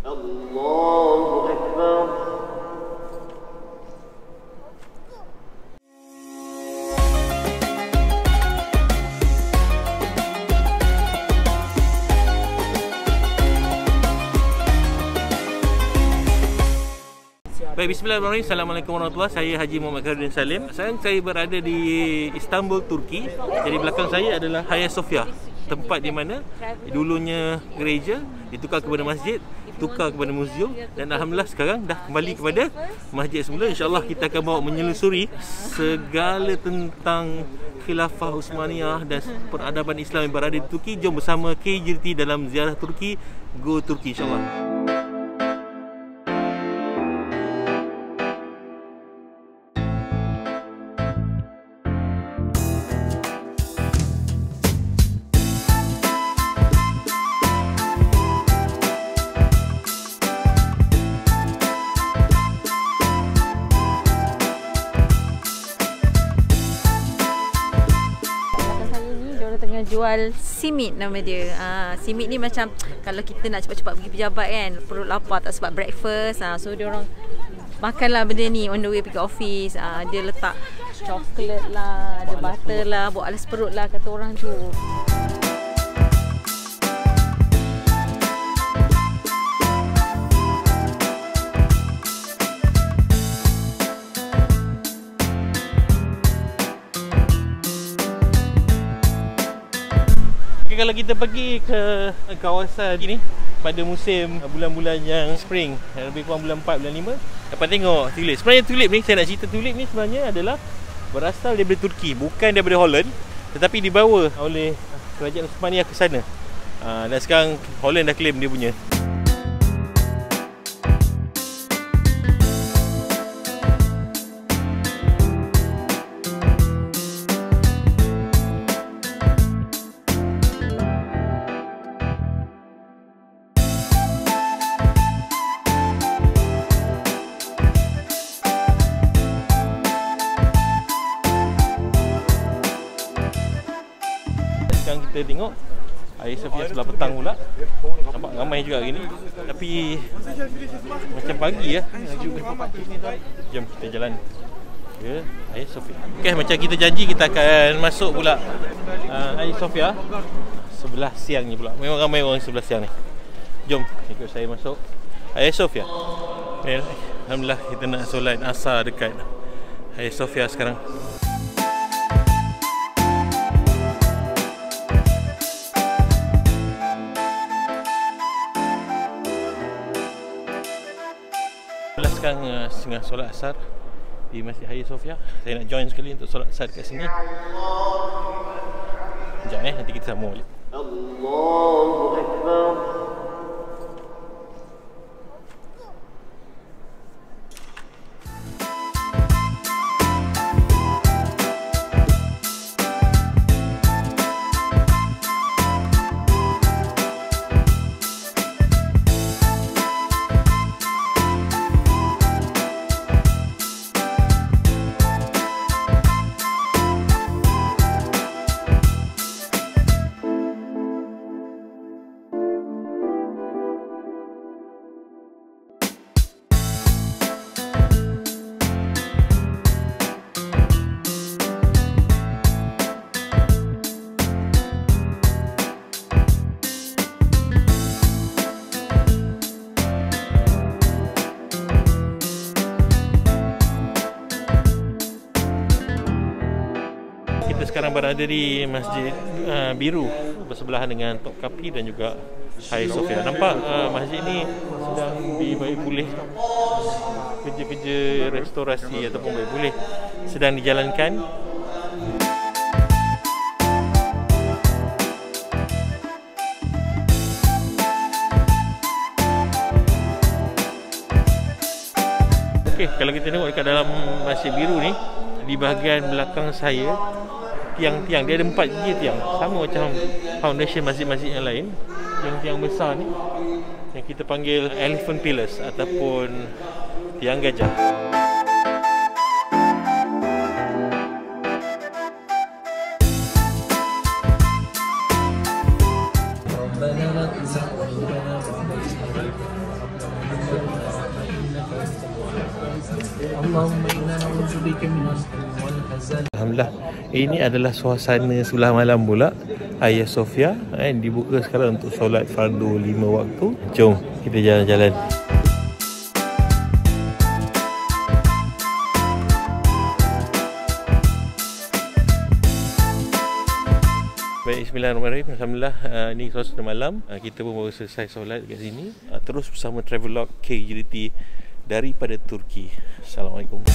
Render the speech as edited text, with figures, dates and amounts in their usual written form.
Allahu Akbar. Baik, bismillahirrahmanirrahim. Assalamualaikum warahmatullahi wabarakatuh. Saya Haji Muhammad Khairuddin Salim. Sekarang saya berada di Istanbul, Turki. Jadi belakang saya adalah Hagia Sophia, tempat di mana dulunya gereja ditukar kepada masjid, tukar kepada muzium, dan alhamdulillah sekarang dah kembali kepada masjid semula. InsyaAllah kita akan bawa menyelusuri segala tentang Khilafah Uthmaniyah dan peradaban Islam yang berada di Turki. Jom bersama KJT dalam ziarah Turki, Go Turki insyaAllah. Jual simit nama dia. Simit ni macam kalau kita nak cepat-cepat pergi pejabat kan, perut lapar tak sempat breakfast, so dia orang makanlah benda ni on the way pergi office. Dia letak coklat lah, ada butter lah, buat alas perut lah kata orang tu. Kalau kita pergi ke kawasan ini pada musim bulan-bulan yang spring, lebih kurang bulan 4, bulan 5, dapat tengok tulip. Sebenarnya tulip ni, saya nak cerita tulip ni sebenarnya adalah berasal daripada Turki, bukan daripada Holland, tetapi dibawa oleh kerajaan Uthmaniyah ke sana. Dan sekarang Holland dah claim dia punya. Sekarang kita tengok Hagia Sophia sebelah petang pula. Nampak ramai juga hari ni. Tapi macam pagi ya. Jom kita jalan ke Hagia Sophia. Okay, macam kita janji kita akan masuk pula Hagia Sophia sebelah siang ni pula. Memang ramai orang sebelah siang ni. Jom ikut saya masuk Hagia Sophia. Alhamdulillah kita nak solat asar dekat Hagia Sophia sekarang. Sekarang tengah solat asar di Masjid Hagia Sophia. Saya nak join sekali untuk solat asar kat sini. Sekejap nanti kita sambung balik. Allahu Akbar. Kita sekarang berada di Masjid Biru bersebelahan dengan Topkapi dan juga Hagia Sophia. Nampak masjid ni sedang dibaik pulih. Kerja-kerja restorasi ataupun baik pulih sedang dijalankan. Okey, kalau kita tengok dekat dalam Masjid Biru ni, di bahagian belakang saya, tiang-tiang dia ada 4 je tiang, sama macam foundation masjid-masjid yang lain. Tiang-tiang besar ni yang kita panggil elephant pillars ataupun tiang gajah. Alhamdulillah, ini adalah suasana sebelah malam pula Hagia Sophia. Dibuka sekarang untuk solat fardu 5 waktu. Jom kita jalan-jalan. Baik, bismillahirrahmanirrahim. Alhamdulillah, ni suasana malam. Kita pun baru selesai solat kat sini. Terus bersama Travelog KGDT daripada Turki. Assalamualaikum.